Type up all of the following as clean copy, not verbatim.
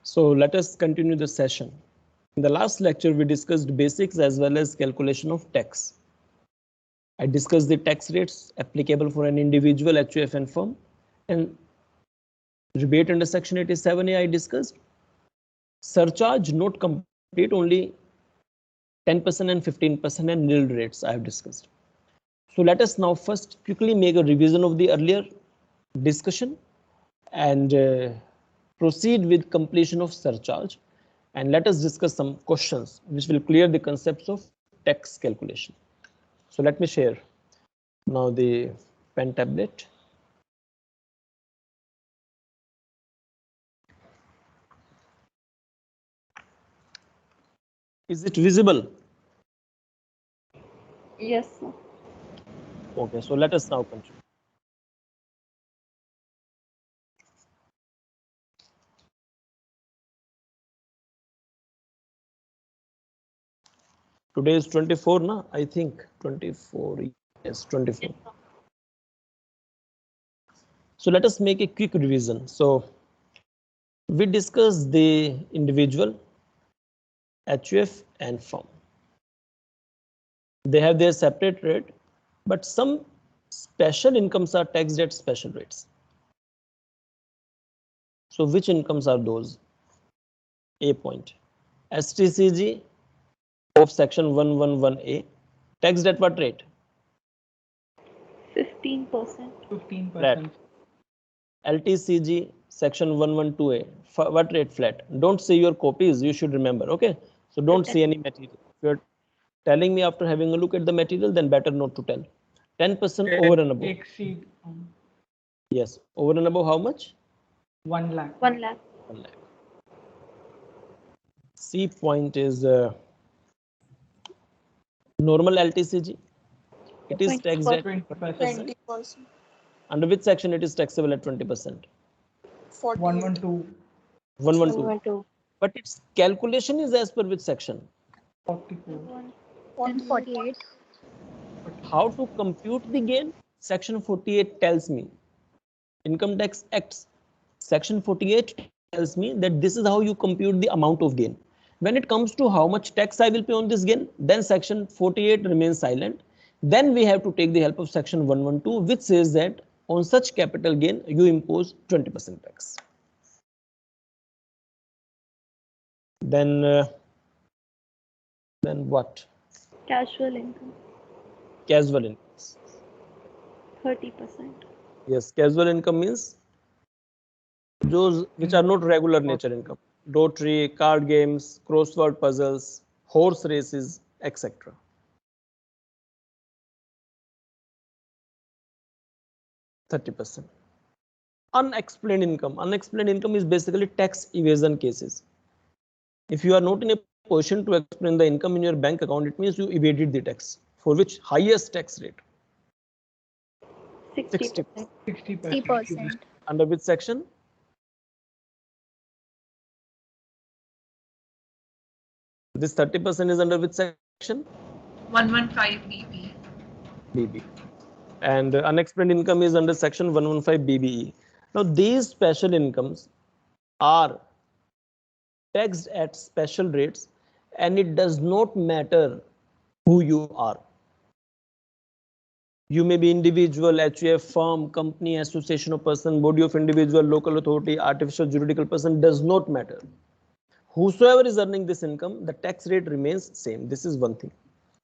So let us continue the session. In the last lecture, we discussed basics as well as calculation of tax. I discussed the tax rates applicable for an individual HUFN firm, and rebate under section 87A I discussed. Surcharge not complete, only 10% and 15% and nil rates I have discussed. So let us now first quickly make a revision of the earlier discussion and proceed with completion of surcharge, and let us discuss some questions which will clear the concepts of tax calculation. So let me share now the pen tablet. Is it visible? Yes, sir. Okay, so let us now continue. Today is 24, na? I think 24. Yes, 24. So let us make a quick revision. So we discussed the individual, HUF and firm. They have their separate rate, but some special incomes are taxed at special rates. So which incomes are those? A point. STCG of section 111A taxed at what rate? 15%. 15%. Flat. LTCG section 112A, what rate? Flat. Don't see your copies, you should remember. Okay, so don't see any material. If you're telling me after having a look at the material, then better not to tell. 10% over and above. Exceed. Yes, over and above how much? 1 lakh. 1 lakh. 1 lakh. C point is normal LTCG. It is taxed at 20%. 20%. Under which section it is taxable at 20%? 112. 112. But its calculation is as per which section? 44. 48. How to compute the gain? Section 48 tells me. Income Tax Acts. Section 48 tells me that this is how you compute the amount of gain. When it comes to how much tax I will pay on this gain, then section 48 remains silent. Then we have to take the help of section 112, which says that on such capital gain, you impose 20% tax. Then what? Casual income. Casual income. 30%. Yes, casual income means those which are not regular nature income. Lottery, card games, crossword puzzles, horse races, etc. %30. Unexplained income. Unexplained income is basically tax evasion cases. If you are not in a position to explain the income in your bank account, it means you evaded the tax. For which highest tax rate? 60%. 60%. Under which section? This 30% is under which section? 115 BB. BB. And unexplained income is under section 115 BBE. Now these special incomes are taxed at special rates, and it does not matter who you are. You may be individual, HUF, firm, company, association of person, body of individual, local authority, artificial juridical person, does not matter. Whosoever is earning this income, the tax rate remains same. This is one thing.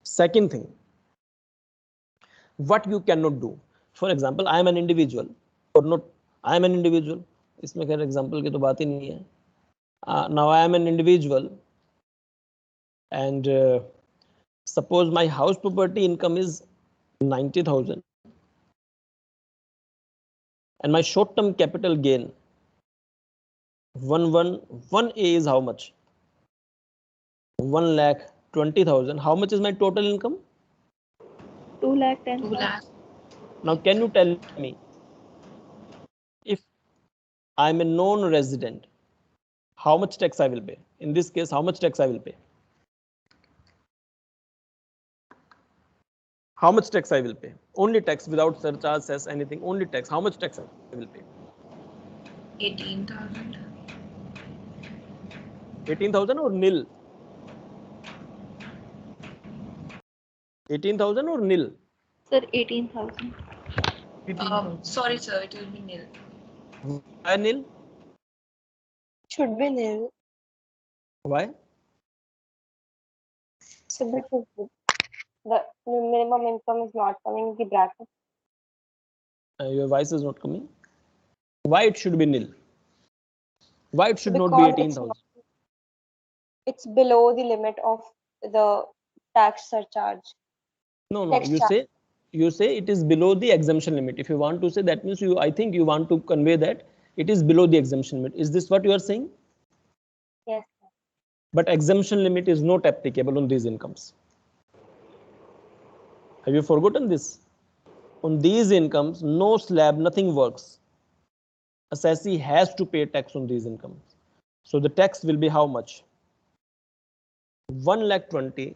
Second thing, what you cannot do. For example, I am an individual or not. I am an individual. इसमें खैर example की तो बात ही नहीं है. Now I am an individual, and suppose my house property income is 90,000, and my short-term capital gain 111A is how much? 1,20,000. How much is my total income? 2 lakh 10. 2 lakh. Now can you tell me, if I am a non-resident, how much tax I will pay? In this case, how much tax I will pay? How much tax I will pay? Only tax, without surcharge, cess, anything. Only tax. How much tax I will pay? 18,000. 18,000 or nil? 18,000 or nil? Sir, 18,000. 18,000. Sorry, sir, it will be nil. Why nil? Should be nil. Why? So because the minimum income is not coming in the bracket. Your voice is not coming. Why it should be nil? Why it should not be Because 18,000? it's below the limit of the tax surcharge. No, Tax charge. you say it is below the exemption limit. If you want to say, that means I think you want to convey that it is below the exemption limit. Is this what you are saying? Yes. But exemption limit is not applicable on these incomes. Have you forgotten this? On these incomes, no slab, nothing works. Assessee has to pay tax on these incomes. So the tax will be how much? 1,20,000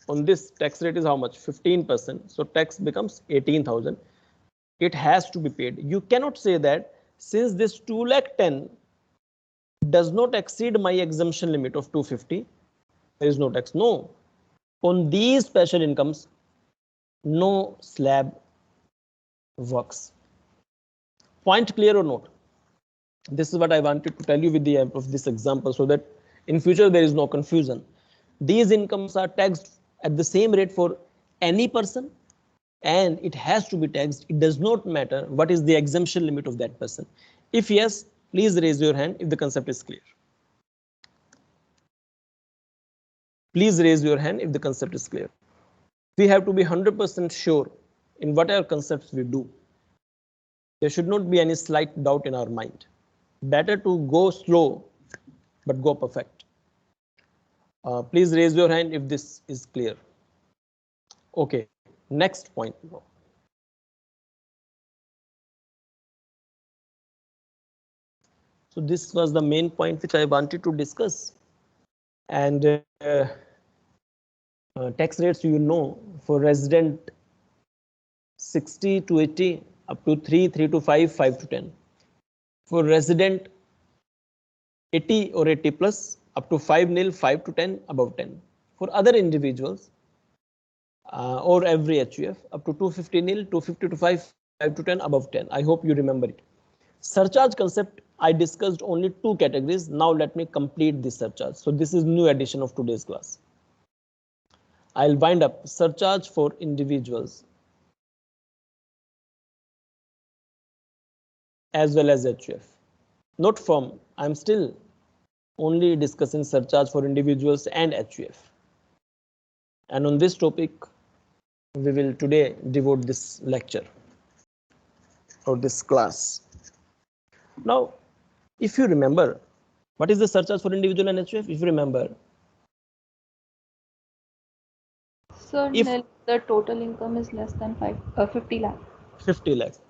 on this tax rate is how much? 15%. So tax becomes 18,000. It has to be paid. You cannot say that since this 2,10,000 does not exceed my exemption limit of 250, there is no tax. No. On these special incomes, no slab works. Point clear or not? This is what I wanted to tell you with the help of this example, so that in future there is no confusion. These incomes are taxed at the same rate for any person, and it has to be taxed. It does not matter what is the exemption limit of that person. If yes, please raise your hand if the concept is clear. Please raise your hand if the concept is clear. We have to be 100% sure in whatever concepts we do. There should not be any slight doubt in our mind. Better to go slow, but go perfect. Please raise your hand if this is clear. Okay, next point. So this was the main point which I wanted to discuss. And tax rates, you know, for resident 60 to 80, up to 3, 3 to 5, 5 to 10. For resident 80 or 80 plus, up to 5 nil, 5 to 10, above 10. For other individuals or every HUF, up to 250 nil, 250 to 5, 5 to 10, above 10. I hope you remember it. Surcharge concept, I discussed only 2 categories. Now let me complete this surcharge. So this is new addition of today's class. I'll wind up surcharge for individuals as well as HUF. Not firm. I'm still only discussing surcharge for individuals and HUF. And on this topic, we will today devote this lecture or this class. Now, if you remember, what is the surcharge for individual and HUF? If you remember, Sir, If- nil, the total income is less than 50 lakh. 50 lakhs.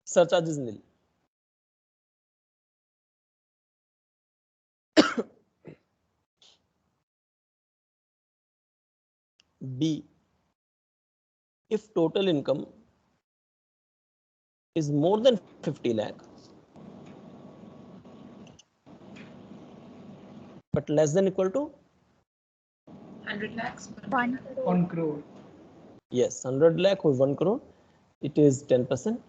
Surcharge is nil. B, if total income is more than 50 lakh but less than equal to 100 lakhs. 1 crore. 1 crore. yes 100 lakh or 1 crore, it is 10%.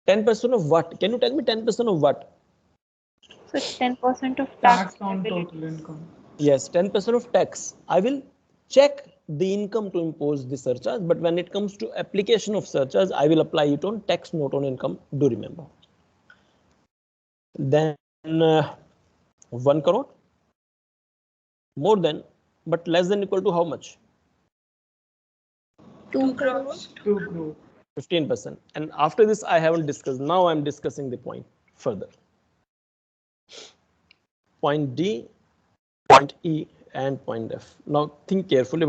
10% of what? Can you tell me 10% of what? So 10% of Tax tax on liability. total income. Yes, 10% of tax. I will check the income to impose the surcharge, but when it comes to application of surcharge, I will apply it on tax, not on income. Do remember. Then 1 crore, more than, but less than equal to how much? 2 crores. 2 crore. 15%. And after this, I haven't discussed. Now I'm discussing the point further. Point D, point E, and point F. Now think carefully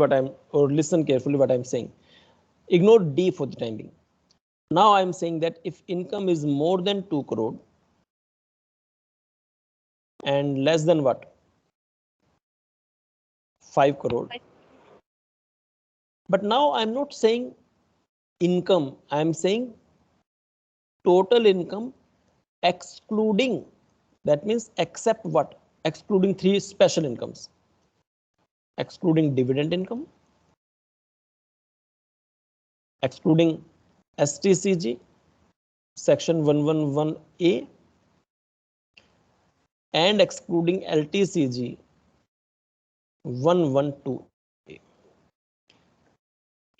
or listen carefully what I'm saying. Ignore D for the time being. Now I'm saying that if income is more than 2 crore and less than what? 5 crore. But now I'm not saying income, I'm saying total income excluding, that means except what? Excluding three special incomes. Excluding dividend income, excluding STCG, section 111A, and excluding LTCG 112A.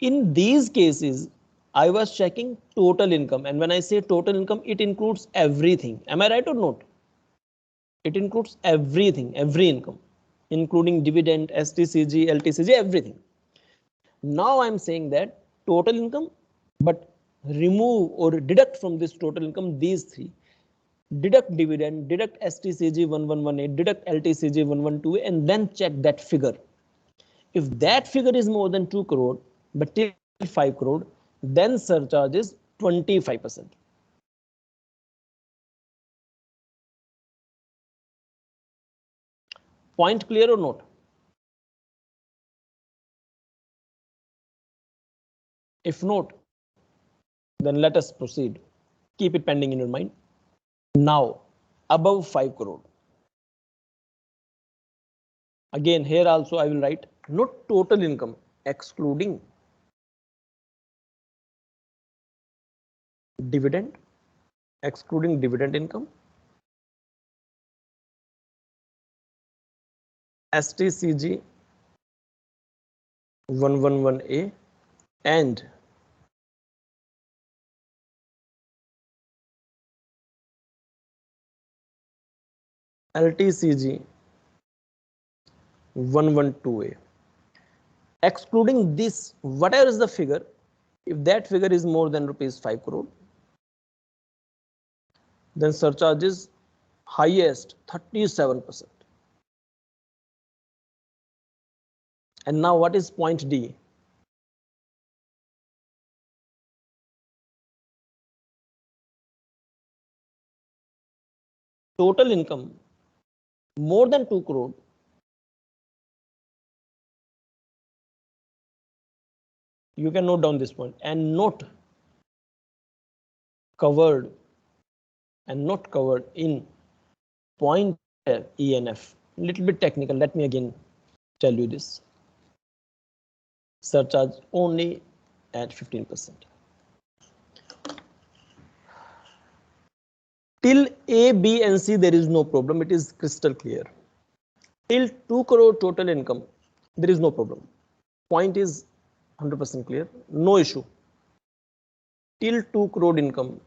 In these cases, I was checking total income, and when I say total income, it includes everything. Am I right or not? It includes everything, every income, including dividend, STCG, LTCG, everything. Now I'm saying that total income, but remove or deduct from this total income these three. Deduct dividend, deduct STCG 1118, deduct LTCG 112, and then check that figure. If that figure is more than 2 crore, but till 5 crore, then surcharge is 25%. Point clear or not? If not, then let us proceed. Keep it pending in your mind. Now, above 5 crore. Again, here also I will write not total income, excluding dividend, excluding dividend income, STCG 111A, and LTCG 112A. Excluding this, whatever is the figure, if that figure is more than rupees 5 crore, then surcharge is highest 37%. And now what is point D? Total income more than 2 crore, you can note down this point, and not covered in point ENF. Little bit technical, let me again tell you this. Surcharge only at 15%. Till A, B, and C, there is no problem. It is crystal clear. Till 2 crore total income, there is no problem. Point is 100% clear. No issue. Till 2 crore income,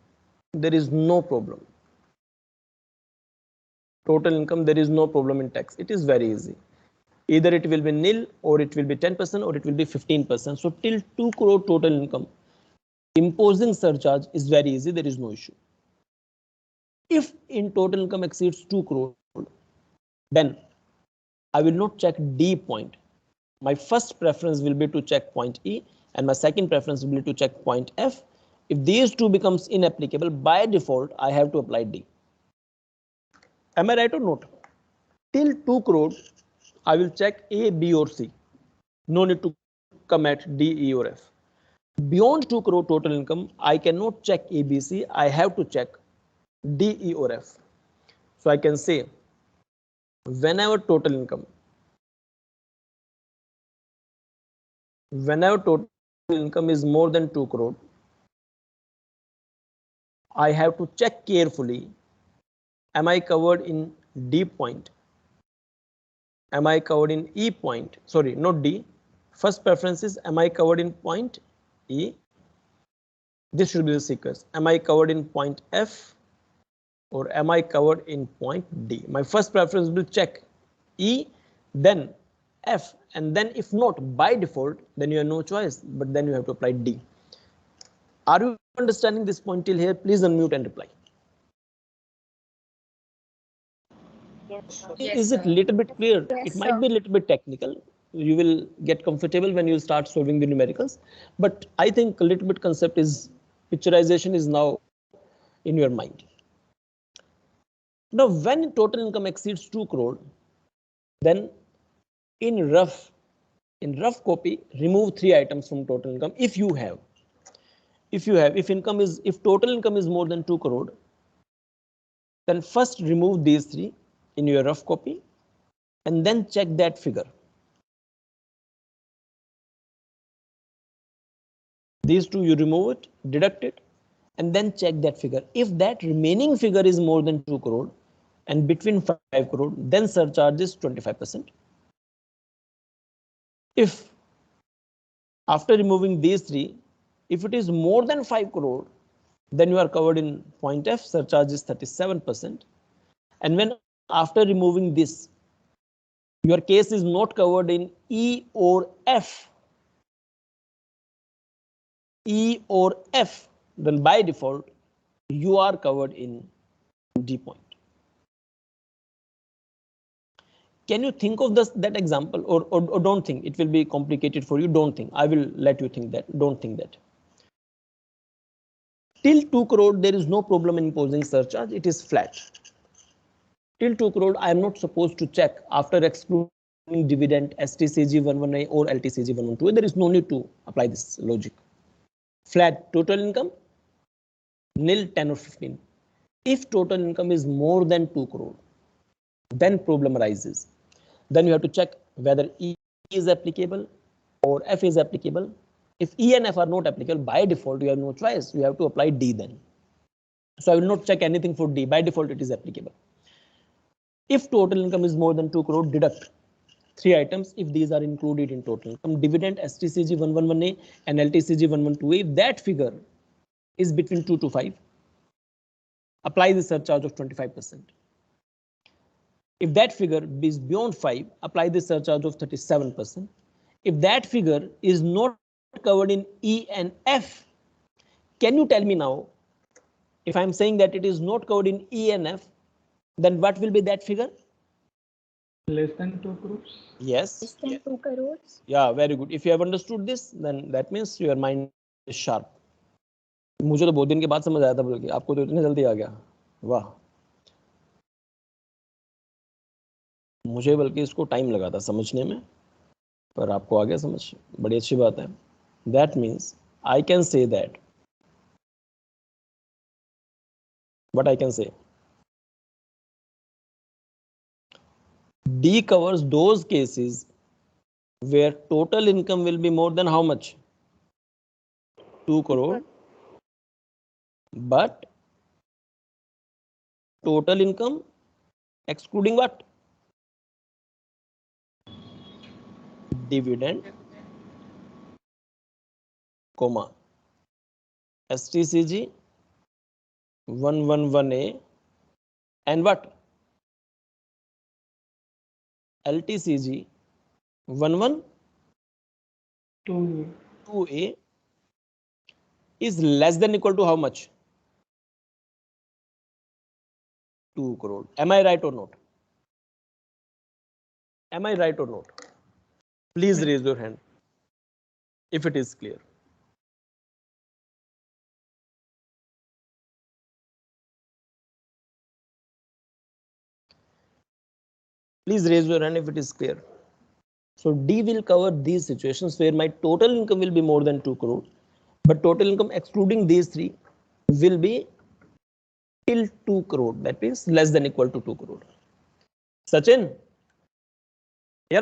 there is no problem. Total income, there is no problem in tax. It is very easy. Either it will be nil, or it will be 10%, or it will be 15%. So till 2 crore total income, imposing surcharge is very easy. There is no issue. If in total income exceeds 2 crore, then I will not check D point. My first preference will be to check point E, and my second preference will be to check point F. If these two becomes inapplicable, by default, I have to apply D. Am I right or not? Till 2 crore, I will check A, B, or C. No need to come at D, E, or F. Beyond 2 crore total income, I cannot check A, B, C. I have to check D, E, or F. So I can say whenever total income is more than 2 crore, I have to check carefully, am I covered in D point? Am I covered in E point? Sorry, not D. First preference is, am I covered in point E? This should be the sequence. Am I covered in point F? Or am I covered in point D? My first preference will check E, then F, and then if not, by default, then you have no choice, but then you have to apply D. Are you understanding this point till here? Please unmute and reply. Yes, Is it sir. little bit clear? Yes, It might sir. be a little bit technical. You will get comfortable when you start solving the numericals, but I think a little bit concept is picturization is now in your mind. Now, when total income exceeds 2 crore, then in rough copy, remove 3 items from total income if you have. If total income is more than 2 crore, Then first remove these three in your rough copy and then check that figure. These two you remove it, deduct it, and then check that figure. If that remaining figure is more than 2 crore and between 5 crore, then surcharge is 25%. If after removing these three, if it is more than 5 crore, then you are covered in point F, surcharge is 37%. And when after removing this, your case is not covered in E or F, then by default, you are covered in D point. Can you think of that example or don't think? It will be complicated for you. Don't think. I will let you think that. Don't think that. Till 2 crore, there is no problem in imposing surcharge. It is flat. Till 2 crore, I am not supposed to check after excluding dividend, STCG 11A or LTCG 112. There is no need to apply this logic. Flat total income, nil, 10 or 15. If total income is more than 2 crore, then problem arises. Then you have to check whether E is applicable or F is applicable. If E and F are not applicable, by default, you have no choice. You have to apply D then. So I will not check anything for D. By default, it is applicable. If total income is more than 2 crore, deduct three items if these are included in total income: dividend, STCG 111A and LTCG 112A. If that figure is between 2 to 5, apply the surcharge of 25%. If that figure is beyond 5, apply the surcharge of 37%. If that figure is not covered in E and F, can you tell me now, if I'm saying that it is not covered in E and F, then what will be that figure? Less than 2 crores. Yes. Less than 2 crores. Yeah, very good. If you have understood this, then that means your mind is sharp. मुझे तो बहुत दिन के बाद समझ आया था, बोल के आपको तो इतने जल्दी आ गया, वाह. मुझे बल्कि इसको टाइम लगा था समझने में, पर आपको आ गया समझ, बड़ी अच्छी बात है. That means I can say that. What I can say? D covers those cases where total income will be more than how much? 2 crore. But total income excluding what? Dividend, comma, STCG 111A and what? LTCG 112A is less than equal to how much? 2 crore. Am I right or not? Am I right or not? Please raise your hand if it is clear. Please raise your hand if it is clear. So D will cover these situations where my total income will be more than 2 crore, but total income excluding these three will be till 2 crore. That means less than equal to 2 crore. Sachin? Yeah.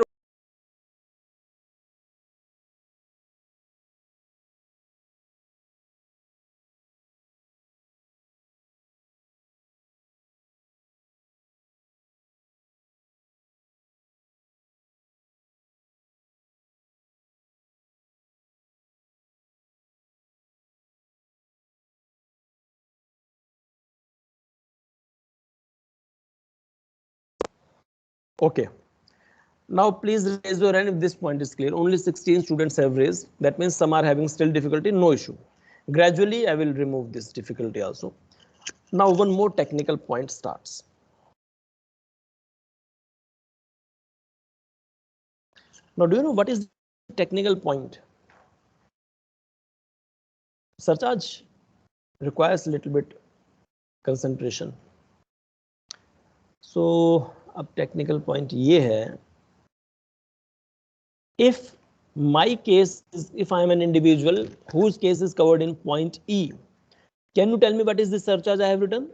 Okay. Now please raise your hand if this point is clear. Only 16 students have raised. That means some are having still difficulty. No issue. Gradually, I will remove this difficulty also. Now one more technical point starts. Now, do you know what is the technical point? Surcharge requires a little bit concentration. So, अब technical point ये है. If my case is, if I am an individual whose case is covered in point E, can you tell me what is the surcharge I have written?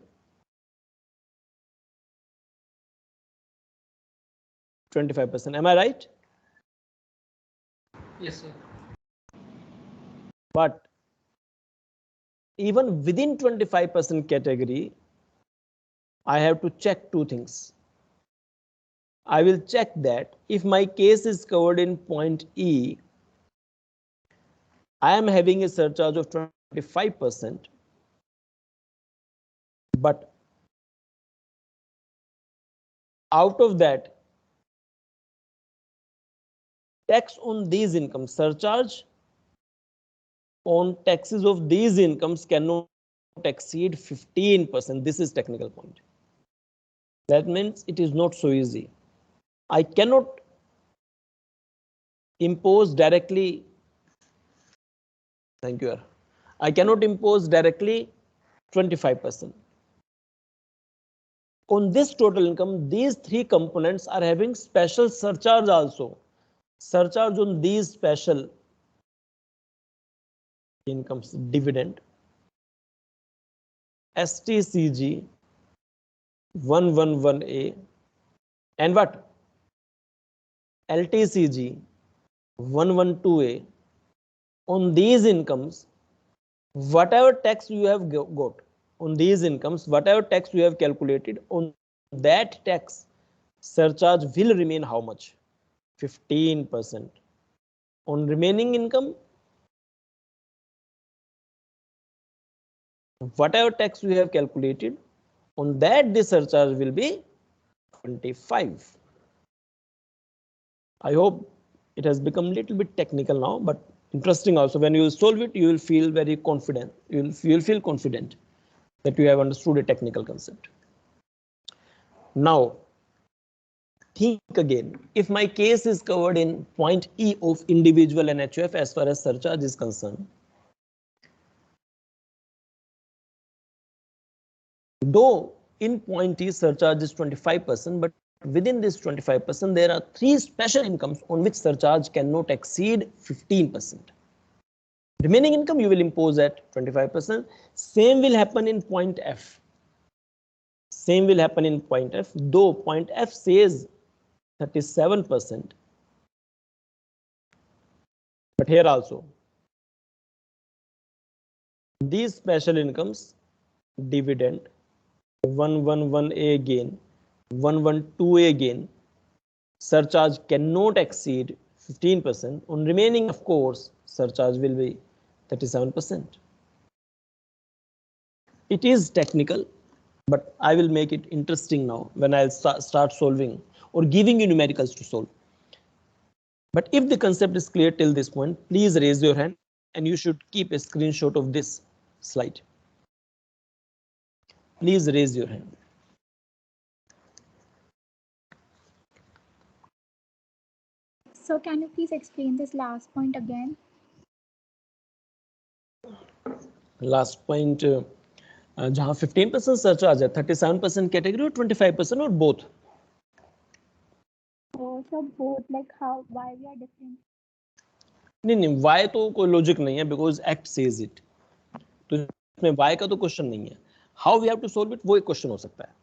25%. Am I right? Yes, sir. But even within 25% category, I have to check two things. I will check that if my case is covered in point E, I am having a surcharge of 25%, but out of that, tax on these incomes, surcharge on taxes of these incomes cannot exceed 15%. This is technical point. That means it is not so easy. I cannot impose directly. Thank you. I cannot impose directly 25%. On this total income, these three components are having special surcharge also. Surcharge on these special incomes, dividend, STCG 111A, and what? LTCG 112A. On these incomes, whatever tax you have got on these incomes, whatever tax you have calculated on that tax, surcharge will remain how much? 15%. On remaining income, whatever tax you have calculated, on that the surcharge will be 25. I hope it has become a little bit technical now, but interesting also. When you solve it, you will feel very confident. You will feel confident that you have understood a technical concept. Now, think again. If my case is covered in point E of individual NHF as far as surcharge is concerned, though in point E surcharge is 25%, but within this 25%, there are three special incomes on which surcharge cannot exceed 15%. Remaining income you will impose at 25%. Same will happen in point F. Same will happen in point F, though point F says 37%. But here also, these special incomes, dividend, 111A gain, 112A gain, surcharge cannot exceed 15%. On remaining, of course, surcharge will be 37%. It is technical, but I will make it interesting now when I'll start solving or giving you numericals to solve. But if the concept is clear till this point, please raise your hand and you should keep a screenshot of this slide. Please raise your hand. So can you please explain this last point again? Last point, जहाँ 15% surcharge है, 37% category और 25% और both. Oh, so both, like how, why we are different? नहीं, why तो कोई logic नहीं है, because act says it. तो इसमें why का तो question नहीं है. How we have to solve it वो एक question हो सकता है.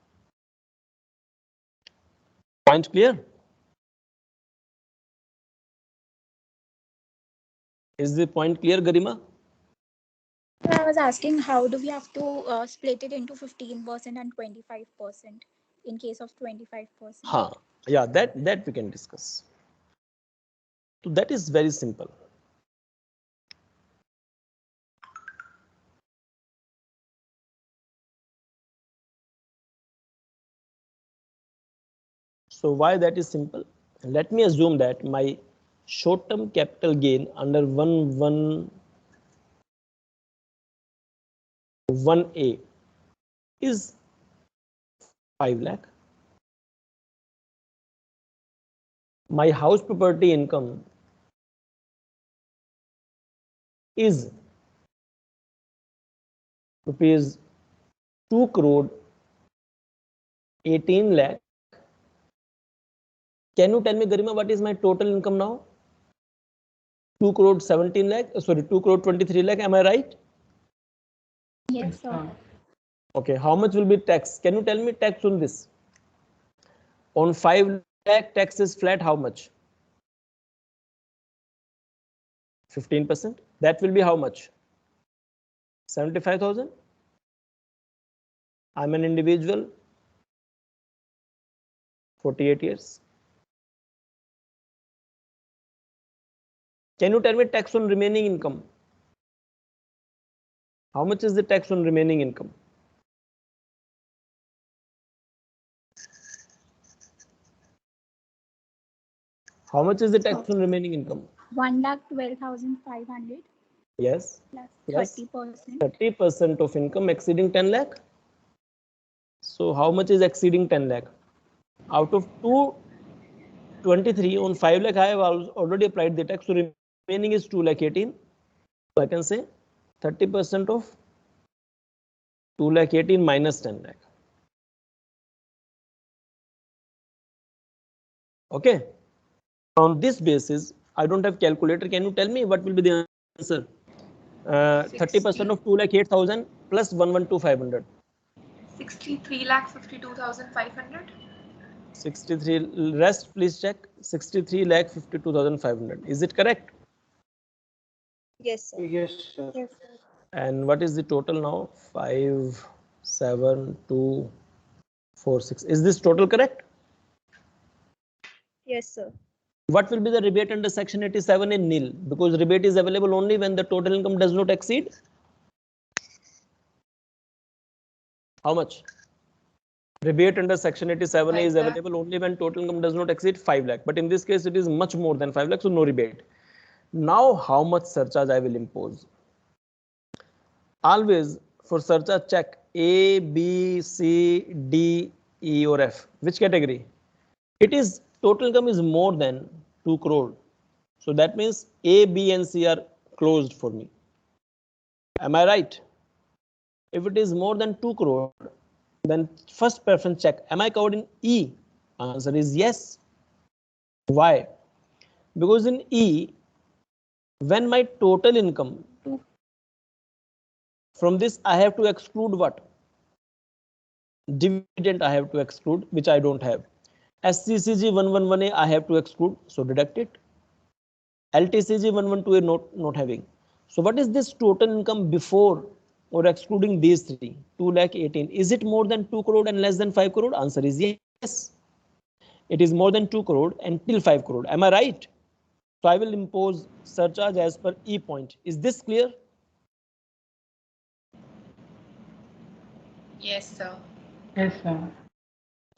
Point clear? Is the point clear, Garima? I was asking how do we have to split it into 15% and 25% in case of 25%? हाँ, yeah, that we can discuss. So that is very simple. So why that is simple? Let me assume that my short-term capital gain under 111A is 5 lakh. My house property income is rupees 2 crore 18 lakh. Can you tell me, Garima, what is my total income now? 2 crore 17 lakh, sorry, 2 crore 23 lakh, am I right? Yes, sir. Okay, how much will be tax? Can you tell me tax on this? On 5 lakh tax is flat, how much? 15%. That will be how much? 75,000. I'm an individual, 48 years. Can you tell me tax on remaining income? How much is the tax on remaining income? How much is the tax on remaining income? 1,12,500 Yes. plus Plus 30%. 30% of income exceeding 10 lakh. So how much is exceeding 10 lakh? Out of 223 on 5 lakh, I have already applied the tax. So remaining is 2 lakh 18. So I can say 30% of 2 lakh 18 minus 10 lakh. Okay. On this basis, I don't have calculator. Can you tell me what will be the answer? 30% of 2 lakh 8,000 plus 112,500. 63,52,500. 63. Rest, please check. 63,52,500. Is it correct? Yes, sir. Yes, sir. Yes, sir. And what is the total now? 5, 7, 2, 4, 6. Is this total correct? Yes, sir. What will be the rebate under section 87 in nil? Because rebate is available only when the total income does not exceed. How much? Rebate under section 87 is 5 lakh. available only when total income does not exceed 5 lakh. But in this case, it is much more than 5 lakh, so no rebate. Now, how much surcharge I will impose? Always for surcharge check A, B, C, D, E or F. Which category? It is total income is more than 2 crore. So that means A, B and C are closed for me. Am I right? If it is more than 2 crore, then first preference check. Am I covered in E? Answer is yes. Why? Because in E, when my total income, from this I have to exclude what? Dividend I have to exclude, which I don't have. SCCG 111A I have to exclude, so deduct it. LTCG 112A not having. So what is this total income before or excluding these three? 2 lakh 18. Is it more than 2 crore and less than 5 crore? Answer is yes. It is more than 2 crore and till 5 crore. Am I right? So I will impose surcharge as per E point. Is this clear? Yes, sir. Yes, sir.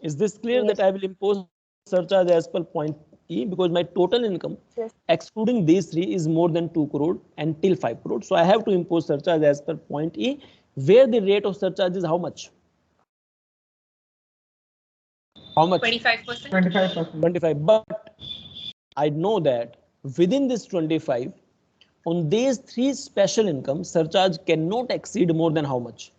Is this clear Yes. that I will impose surcharge as per point E because my total income Yes. excluding these three is more than 2 crore and till 5 crore. So I have to impose surcharge as per point E, where the rate of surcharge is how much? How much? 25%. 25%. 25. But I know that within this 25, on these three special income, surcharge cannot exceed more than how much?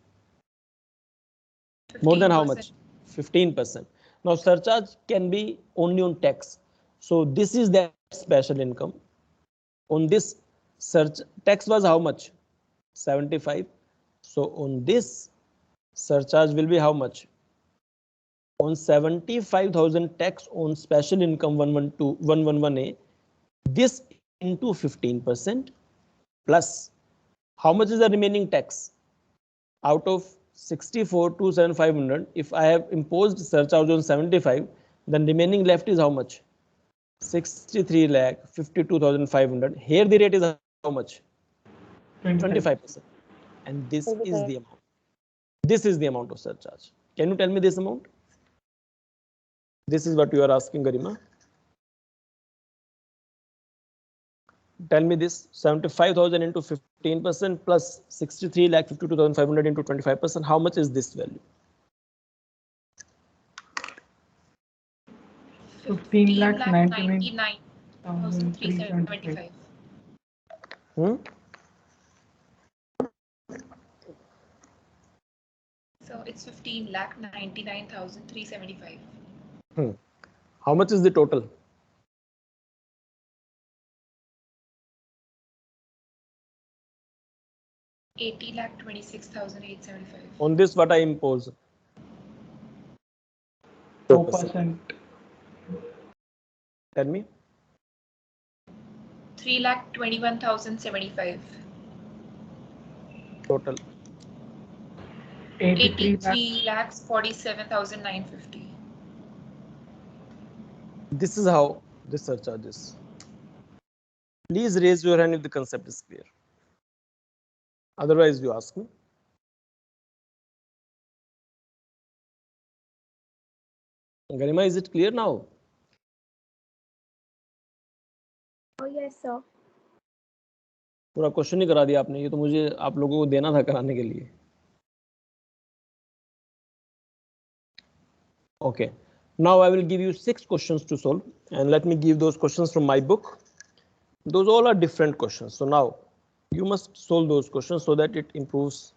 More than how much? 15%. Now surcharge can be only on tax. So this is that special income. On this tax was how much? 75. So on this surcharge will be how much? On 75,000 tax on special income 111A, this into 15% plus how much is the remaining tax? Out of 64,275,500, if I have imposed surcharge on 75, then remaining left is how much? 63,52,500. Here the rate is how much? 25%. And this is the amount. This is the amount of surcharge. Can you tell me this amount? This is what you are asking, Garima. Tell me this 75,000 into 15% plus 63,52,500 into 25%. How much is this value? 15,99,375. So it's 15,99,375. How much is the total? $80,26,875. On this, what I impose? 4%. Tell me. 3,21,075. Total. 83 lakhs. 83,47,950. This is how this surcharge is. Please raise your hand if the concept is clear. Otherwise, you ask me. Garima, is it clear now? Oh, yes, sir. पूरा question ही करा दिया आपने, ये तो मुझे आप लोगों को देना था कराने के लिए. Okay. Now I will give you 6 questions to solve, and let me give those questions from my book. Those all are different questions. So now you must solve those questions so that it improves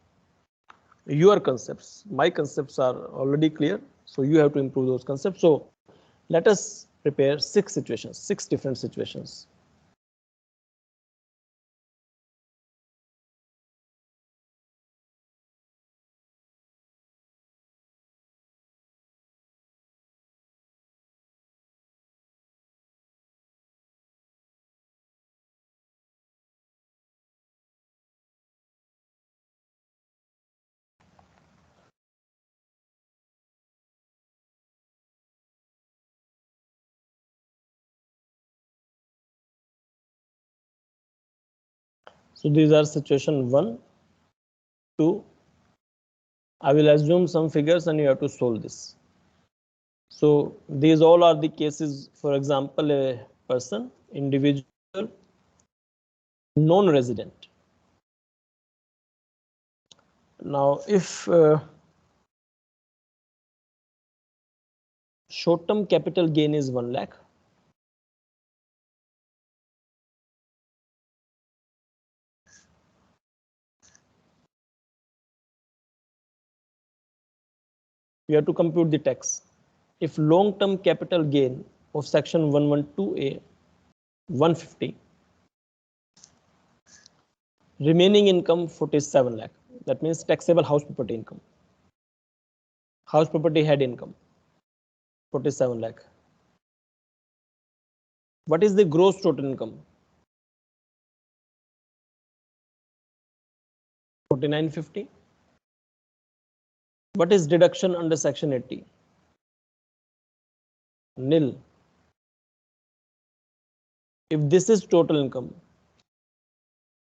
your concepts. My concepts are already clear, so you have to improve those concepts. So let us prepare 6 situations, 6 different situations. So these are situation 1, 2. I will assume some figures and you have to solve this. So these all are the cases. For example, a person, individual, non-resident. Now, if short-term capital gain is 1 lakh, you have to compute the tax. If long-term capital gain of section 112A 150, remaining income 47 lakh, that means taxable house property income. House property head income 47 lakh. What is the gross total income? 4950. What is deduction under section 80? Nil. If this is total income,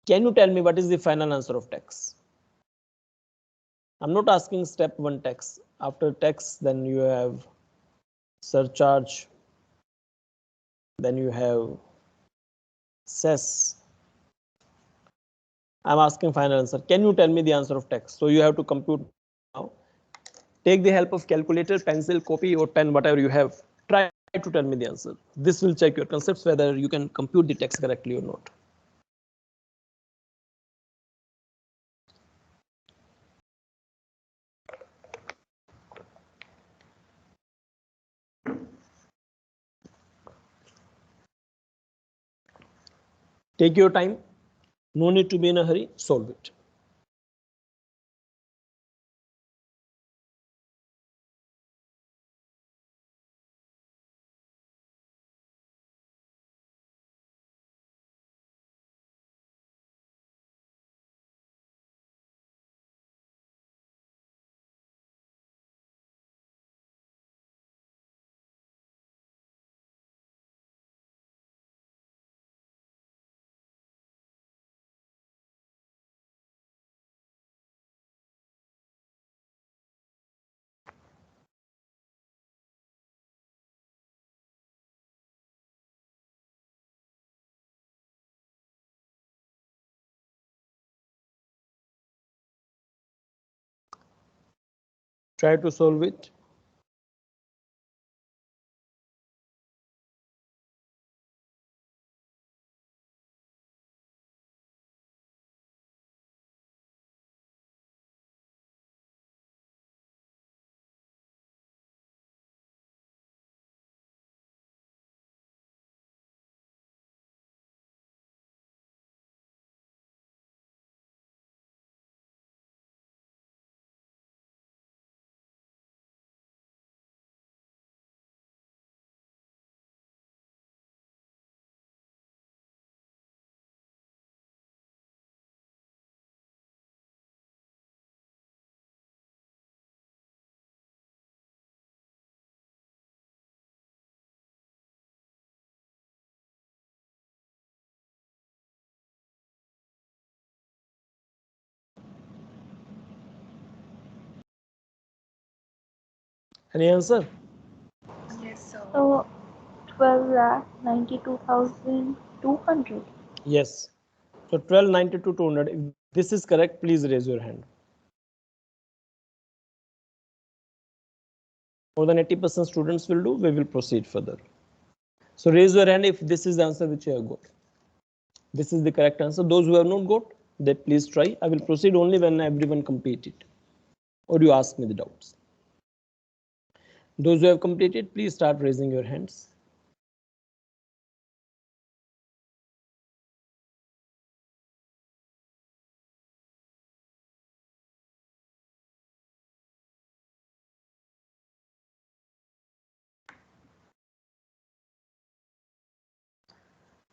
can you tell me what is the final answer of tax? I'm not asking step 1 tax. After tax, then you have surcharge, then you have cess. I'm asking final answer. Can you tell me the answer of tax? So you have to compute now. Take the help of calculator, pencil, copy, or pen, whatever you have. Try to tell me the answer. This will check your concepts whether you can compute the tax correctly or not. Take your time. No need to be in a hurry. Solve it. Try to solve it. Any answer? Yes, sir. So 12,92,200. Yes. So 1292 200. If this is correct, please raise your hand. More than 80% students will do. We will proceed further. So raise your hand if this is the answer which you have got. This is the correct answer. Those who have not got, they please try. I will proceed only when everyone complete it, or you ask me the doubts. Those who have completed, please start raising your hands.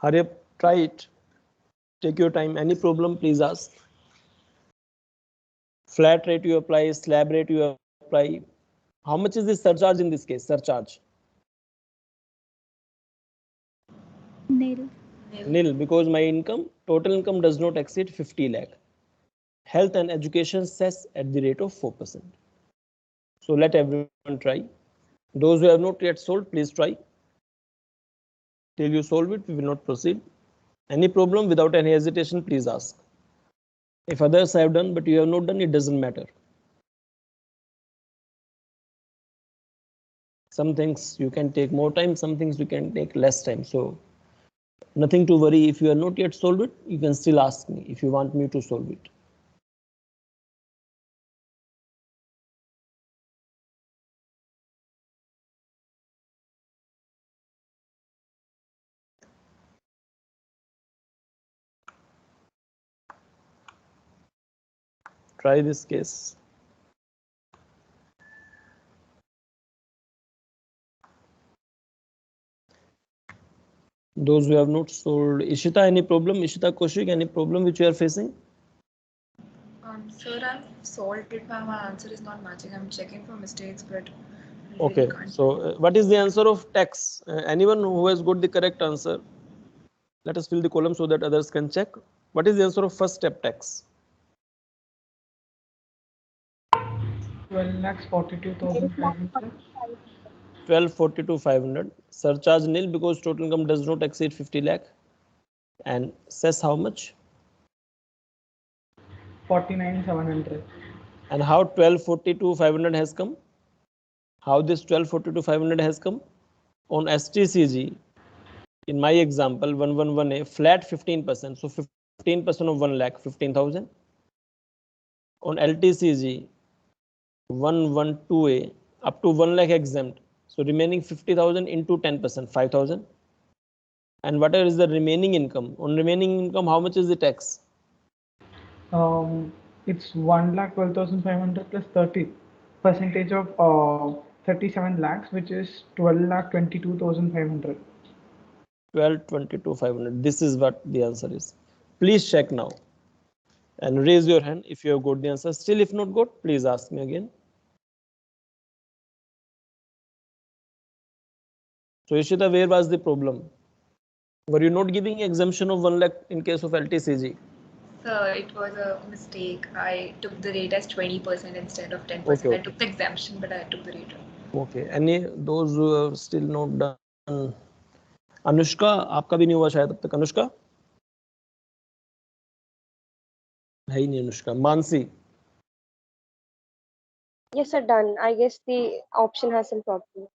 Hurry up, try it. Take your time. Any problem, please ask. Flat rate you apply, slab rate you apply. How much is the surcharge in this case? Surcharge. Nil. Nil, because my income, total income does not exceed 50 lakh. Health and education cess at the rate of 4%. So let everyone try. Those who have not yet solved, please try. Till you solve it, we will not proceed. Any problem, without any hesitation, please ask. If others have done but you have not done, it doesn't matter. Some things you can take more time, some things you can take less time. So nothing to worry. If you are not yet solved it, you can still ask me if you want me to solve it. Try this case. Those who have not solved. Ishita, any problem? Ishita Koshik, any problem which you are facing? Sir, I've solved it, but my answer is not matching. I'm checking for mistakes, but I Okay, really can't. so what is the answer of tax? Anyone who has got the correct answer, let us fill the column so that others can check. What is the answer of first step tax? 12,42,500. 1242 500. Surcharge nil because total income does not exceed 50 lakh. And cess how much? 49,700. And how 1242 500 has come? How this 1242 500 has come? On STCG, in my example, 111A, flat 15%. So 15% of 1 lakh, 15,000. On LTCG, 112A, up to 1 lakh exempt. So remaining 50,000 into 10%, 5,000. And whatever is the remaining income, on remaining income, how much is the tax? It's 1,12,500 plus 30 percentage of 37 lakhs, which is 12,22,500. 1222 500. This is what the answer is. Please check now and raise your hand if you have got the answer. Still, if not got, please ask me again. So Ishita, where was the problem? Were you not giving exemption of 1 lakh in case of LTCG? Sir, it was a mistake. I took the rate as 20% instead of 10%. Okay, I okay. took the exemption, but I took the rate. Okay. Any those who have still not done? Anushka, आपका भी नहीं हुआ शायद अब तक. अनुष्का है ही नहीं. Anushka. Mansi. Yes, sir, done. I guess the option has some problem.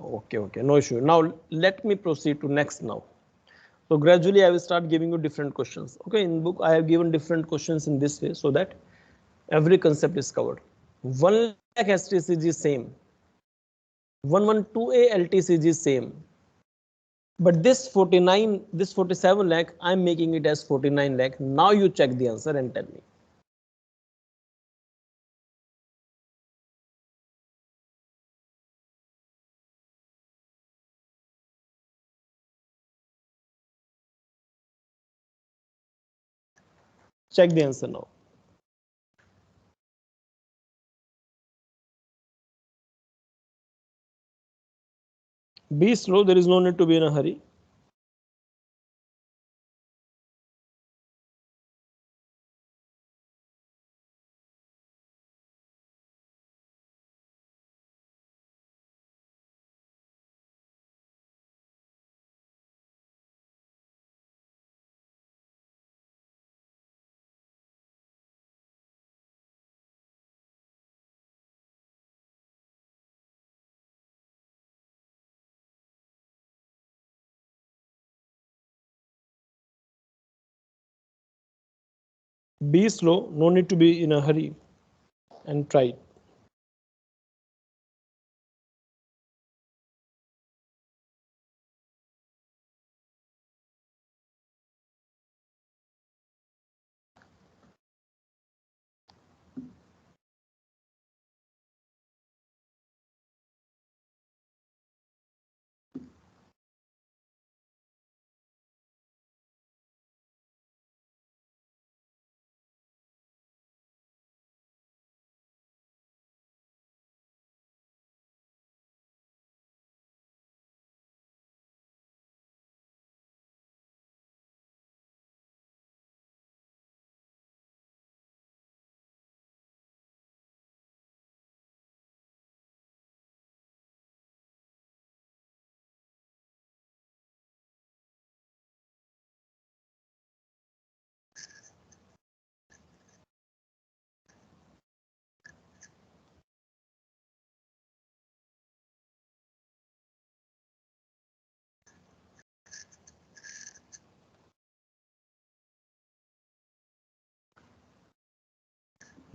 Okay, okay, no issue. Now let me proceed to next now. So gradually I will start giving you different questions. Okay, in book I have given different questions in this way so that every concept is covered. 1 lakh STCG same. 112A LTCG same. But this 49, this 47 lakh, I'm making it as 49 lakh. Now you check the answer and tell me. Check the answer now. Be slow, there is no need to be in a hurry. Be slow, no need to be in a hurry, and try.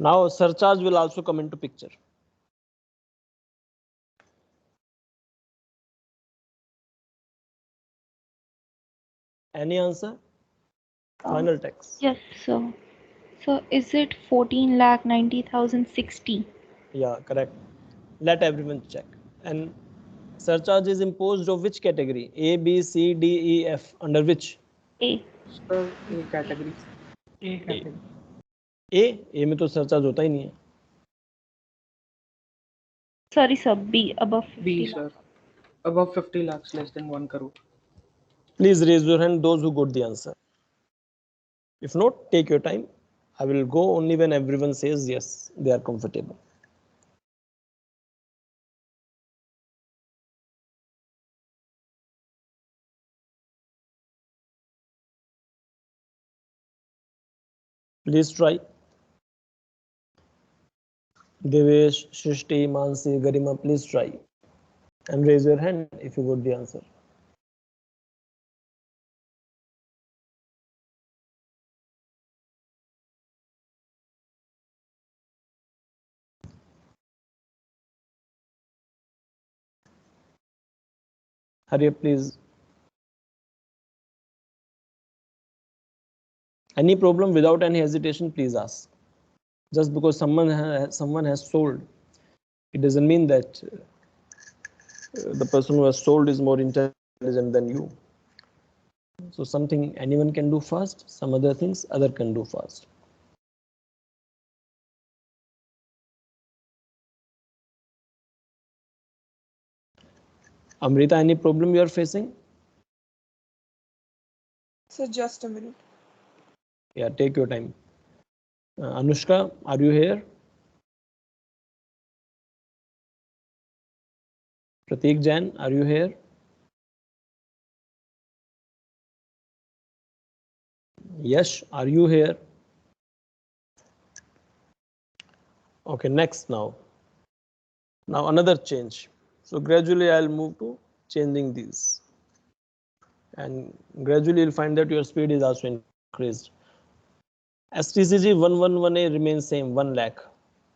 Now surcharge will also come into picture. Any answer? Final tax. Yes, sir. So is it 14,90,060? Yeah, correct. Let everyone check. And surcharge is imposed of which category? A, B, C, D, E, F. Under which? A. Sir, A category. A A. category. A में तो surcharge होता ही नहीं है. Sorry, sir. B. Above 50 B, lakh. sir. Above 50 lakhs, less than 1 crore. Please raise your hand, those who got the answer. If not, take your time. I will go only when everyone says yes, they are comfortable. Please try. Devesh, Shrishti, Mansi, Garima, please try. And raise your hand if you got the answer. Hurry up, please. Any problem without any hesitation, please ask. Just because someone has sold, it doesn't mean that the person who has sold is more intelligent than you. So something anyone can do fast, some other things other can do fast. Amrita, any problem you are facing? So just a minute. Yeah, take your time. Anushka, are you here? Prateek Jain, are you here? Yash, are you here? Okay, next now. Now another change. So gradually I'll move to changing these. And gradually you'll find that your speed is also increased. STCG 111A remains same, 1 lakh.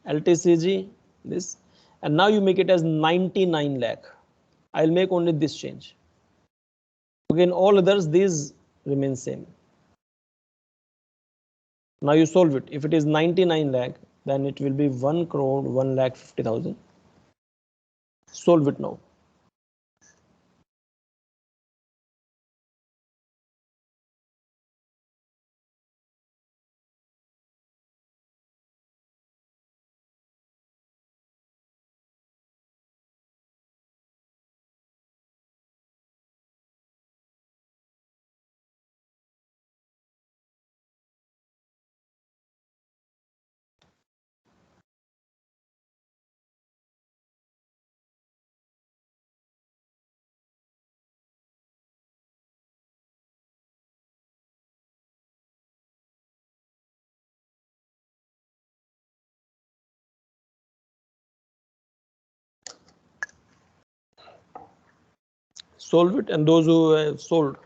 LTCG, this. And now you make it as 99 lakh. I'll make only this change. Again, all others, these remain same. Now you solve it. If it is 99 lakh, then it will be 1 crore 1 lakh 50,000. Solve it now. Solve it, and those who have sold.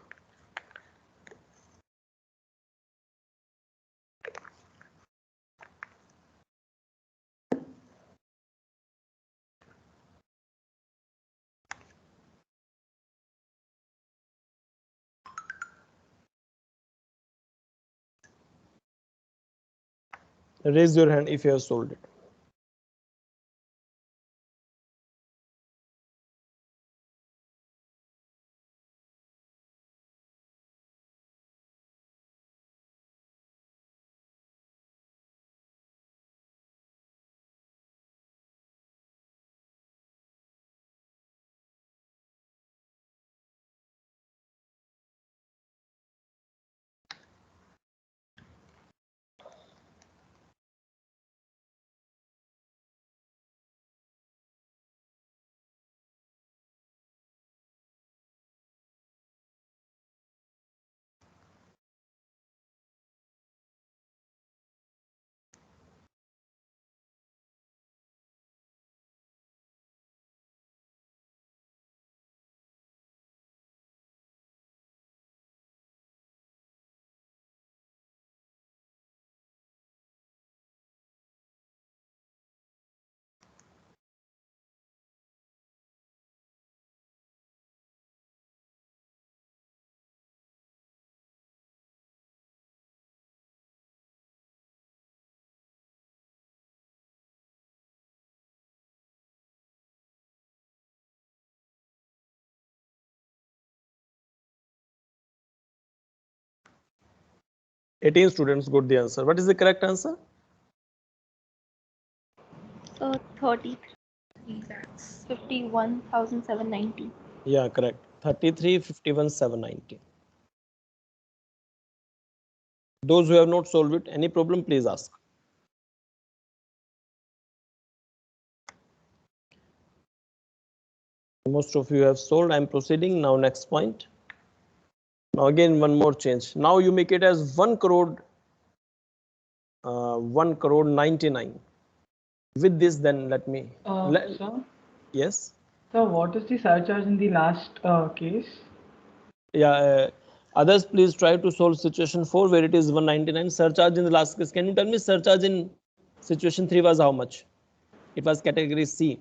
Raise your hand if you have solved it. Eighteen students got the answer. What is the correct answer? 30, 3 lakhs. 51,790. Yeah, correct. 33, 51, 790. Those who have not solved it, any problem, please ask. Most of you have solved. I'm proceeding now. Next point. Now again, one more change. Now you make it as 1 crore, 1 crore 99. With this, then let me. Sir, Yes. so what is the surcharge in the last case? Yeah. Others, please try to solve situation 4 where it is 199. Surcharge in the last case. Can you tell me surcharge in situation 3 was how much? It was category C.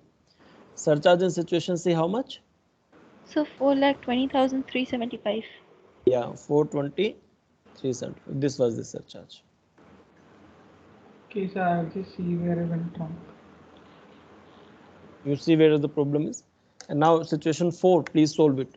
Surcharge in situation C how much? So 4,20,375. Yeah, 420, 370. This was the surcharge. Okay, sir, I'll just see where I went wrong. You see where the problem is. And now situation 4, please solve it.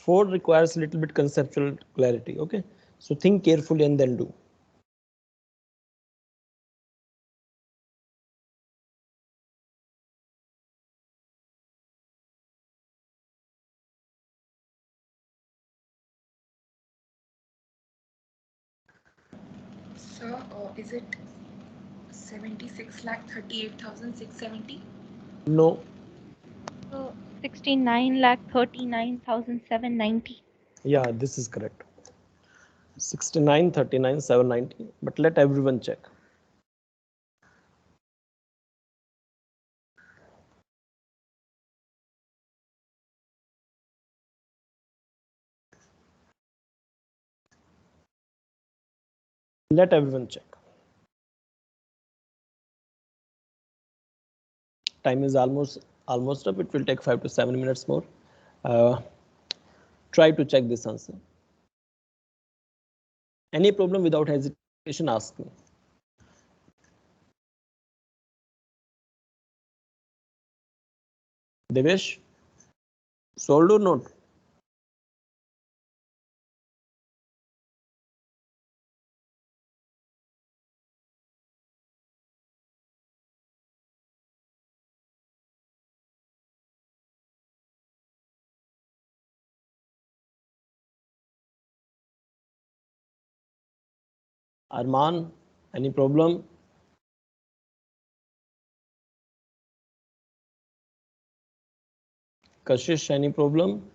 Four requires a little bit conceptual clarity. Okay, so think carefully and then do. So, is it 76 lakh 38,670? No. So 69,39,790. Yeah, this is correct. 69, 39, 790. But let everyone check. Let everyone check. Time is almost up. It will take 5 to 7 minutes more. Try to check this answer. Any problem, without hesitation, ask me. Devesh, solved or not? Arman, any problem? Kashish, any problem?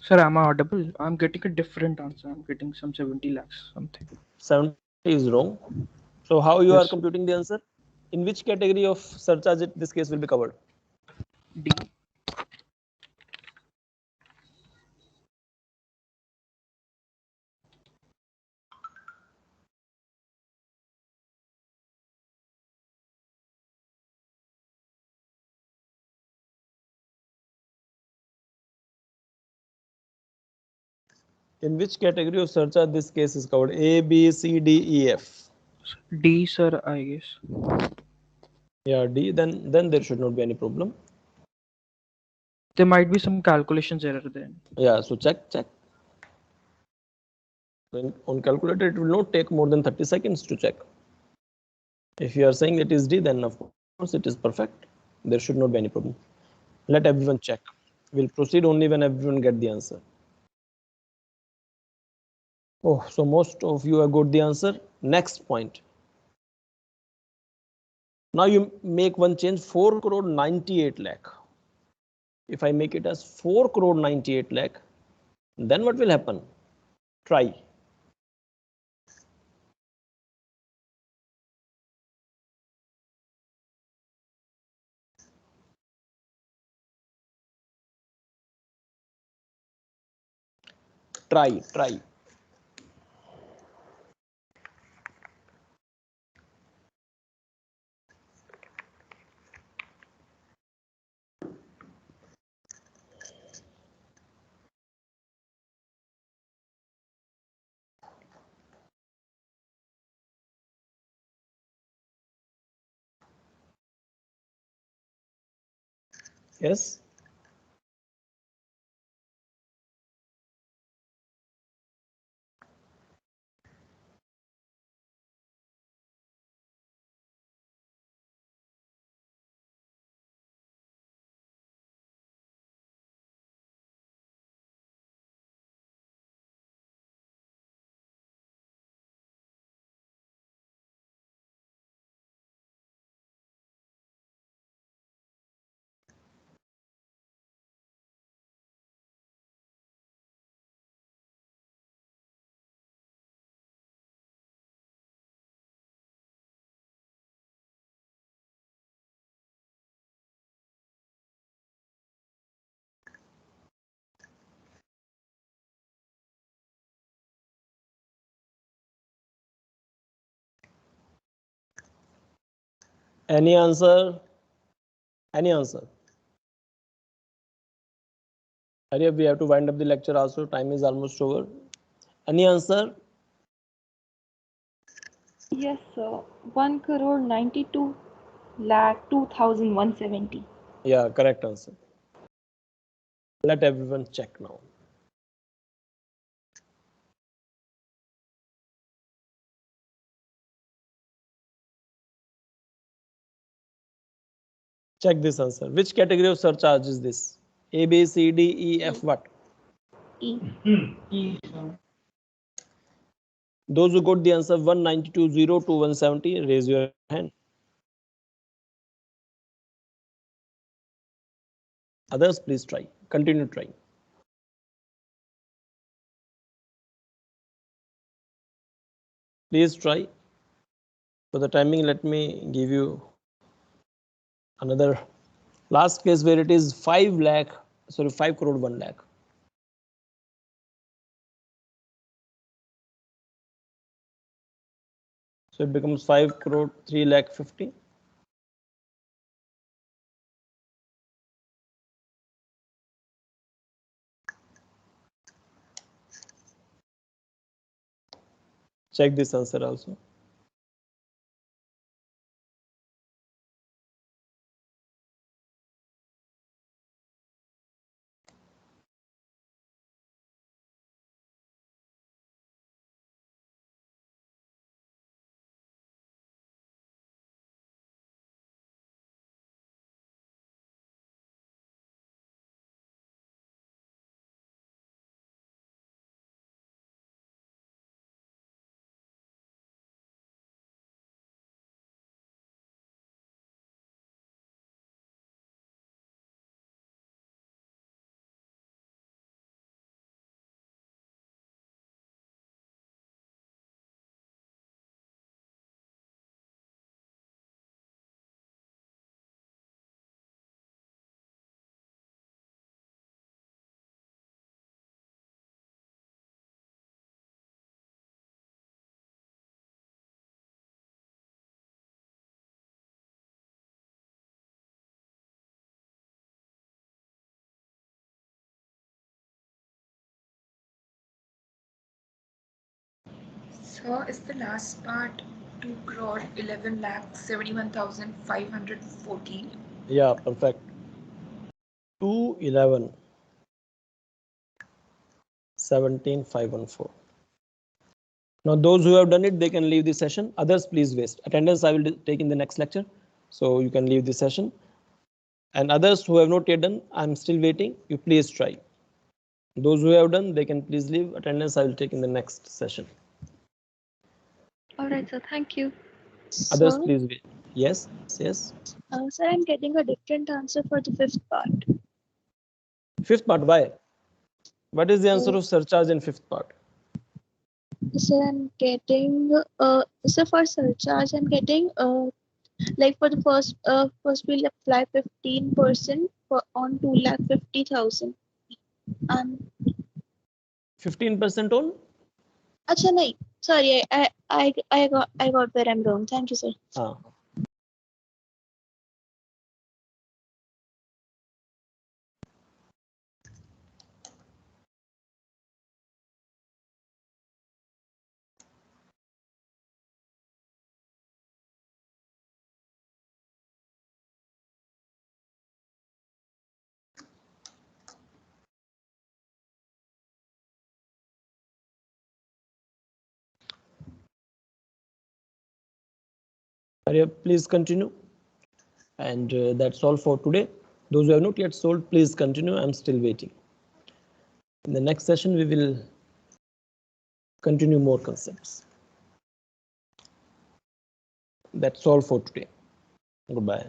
Sir, am I audible? I'm getting a different answer. I'm getting some 70 lakhs something. 70 is wrong. So how you are Yes. computing the answer? In which category of surcharge this case will be covered? D. In which category of surcharge this case is covered? A, B, C, D, E, F. D, sir, I guess. Yeah, D. Then there should not be any problem. There might be some calculations error then. Yeah. So check. On calculator, it will not take more than 30 seconds to check. If you are saying it is D, then of course it is perfect. There should not be any problem. Let everyone check. We'll proceed only when everyone get the answer. Oh, so most of you have got the answer. Next point. Now you make one change, 4 crore 98 lakh. If I make it as 4 crore 98 lakh, then what will happen? Try. Try. Yes. Any answer? Any answer? Hurry up, we have to wind up the lecture also. Time is almost over. Any answer? Yes, sir. 1 crore 92 lakh 2,170. Yeah, correct answer. Let everyone check now. Check this answer. Which category of surcharge is this? A, B, C, D, E, F, what? E. E, sir. Those who got the answer 192.0 to 170, raise your hand. Others, please try. Continue trying. Please try. For the timing, let me give you another last case where it is 5 crore 1 lakh. So it becomes 5 crore 3 lakh 50. Check this answer also. So is the last part 2 crore 11 lakh 71,514? Yeah, perfect. 211 17,514. Now those who have done it, they can leave the session. Others, please waste. Attendance I will take in the next lecture. So you can leave the session. And others who have not yet done, I'm still waiting. You please try. Those who have done, they can please leave. Attendance I will take in the next session. All right, sir. Thank you. Others, Sir, please wait. Yes, yes. sir, I'm getting a different answer for the fifth part. Fifth part, why? What is the answer So, of surcharge in fifth part? sir, I'm getting so for surcharge, I'm getting like for the first we'll apply 15% for on 2,50,000 and 15% on? acha nahi, sorry, I got where I'm wrong. Thank you, sir. Ah. Arya, please continue. And that's all for today. Those who have not yet sold, please continue. I'm still waiting. In the next session, we will continue more concepts. That's all for today. Goodbye.